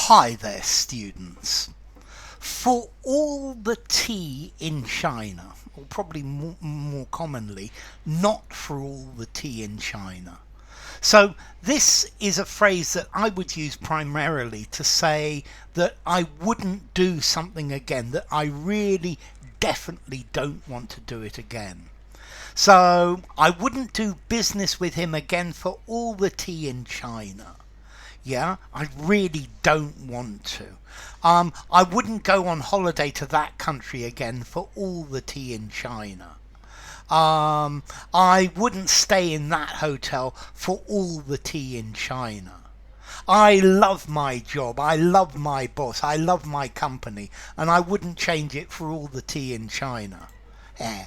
Hi there, students. For all the tea in China, or probably more commonly, not for all the tea in China. So this is a phrase that I would use primarily to say that I wouldn't do something again, that I really definitely don't want to do it again. So I wouldn't do business with him again for all the tea in China. Yeah, I really don't want to. I wouldn't go on holiday to that country again for all the tea in China. I wouldn't stay in that hotel for all the tea in China. I love my job, I love my boss, I love my company, and I wouldn't change it for all the tea in China. Eh,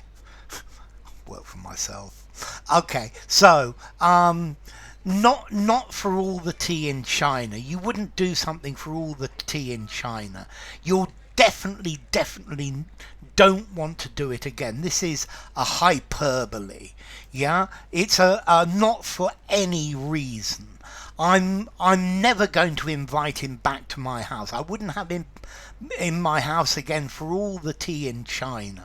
work for myself. Okay, so not for all the tea in China. You wouldn't do something for all the tea in China. You'll definitely don't want to do it again. This is a hyperbole. Yeah, it's a not for any reason. I'm never going to invite him back to my house. I wouldn't have him in my house again for all the tea in China.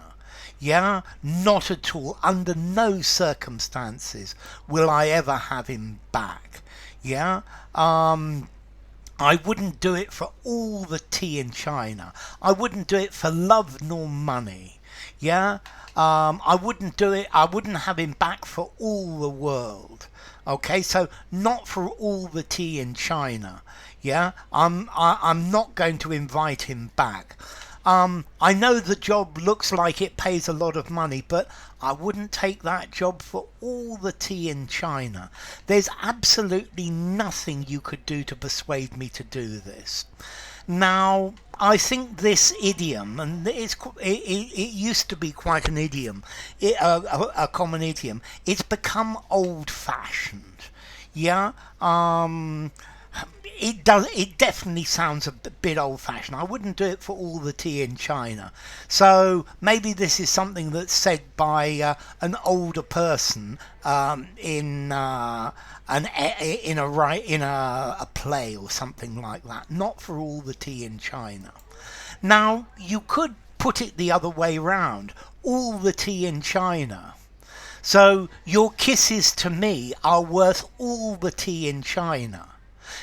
Yeah, not at all. Under no circumstances will I ever have him back. Yeah, I wouldn't do it for all the tea in China. I wouldn't do it for love nor money. Yeah, I wouldn't do it. I wouldn't have him back for all the world. Okay, so not for all the tea in China. Yeah, I'm not going to invite him back. I know the job looks like it pays a lot of money, but I wouldn't take that job for all the tea in China. There's absolutely nothing you could do to persuade me to do this. Now, I think this idiom, and it used to be quite an idiom, a common idiom, it's become old-fashioned. Yeah, it definitely sounds a bit old fashioned. I wouldn't do it for all the tea in China. So maybe this is something that's said by an older person in a play or something like that. Not for all the tea in China. Now you could put it the other way round. All the tea in China. So your kisses to me are worth all the tea in China.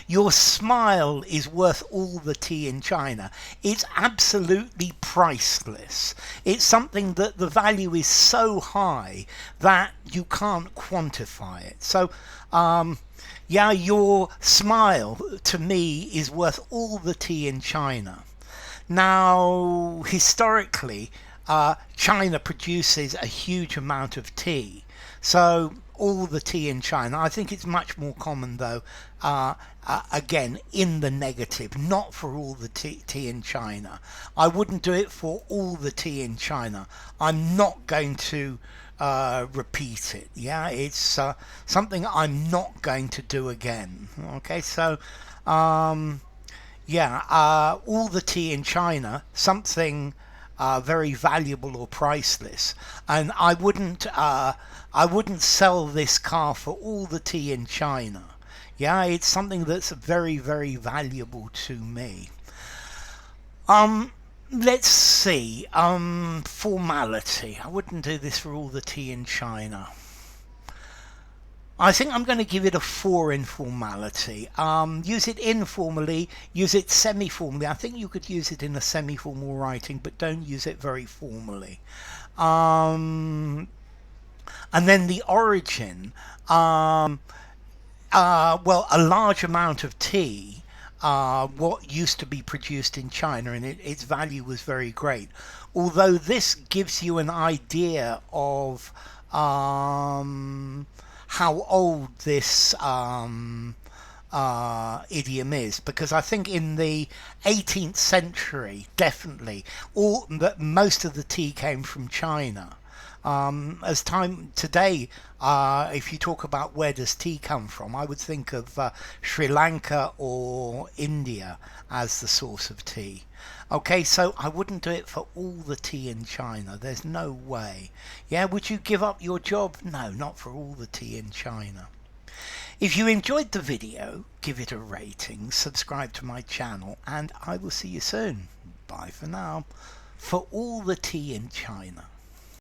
Your smile is worth all the tea in China. It's absolutely priceless. It's something that the value is so high that you can't quantify it. So, yeah, your smile to me is worth all the tea in China. Now, historically, China produces a huge amount of tea. So all the tea in China. I think it's much more common though, again, in the negative, not for all the tea in China. I wouldn't do it for all the tea in China. I'm not going to repeat it. Yeah, it's something I'm not going to do again. Okay, so yeah, all the tea in China, something very valuable or priceless, and I wouldn't sell this car for all the tea in China. Yeah, it's something that's very valuable to me. Let's see. Formality. I wouldn't do this for all the tea in China. I think I'm going to give it a 4 in formality. Use it informally, use it semi-formally. I think you could use it in a semi-formal writing, but don't use it very formally. And then the origin. Well, a large amount of tea, what used to be produced in China, and its value was very great. Although this gives you an idea of how old this idiom is, because I think in the 18th century, definitely, most of the tea came from China. As time today, if you talk about where does tea come from, I would think of Sri Lanka or India as the source of tea. Okay, so I wouldn't do it for all the tea in China. There's no way. Yeah, would you give up your job? No, not for all the tea in China. If you enjoyed the video, give it a rating, subscribe to my channel, and I will see you soon. Bye for now. For all the tea in China.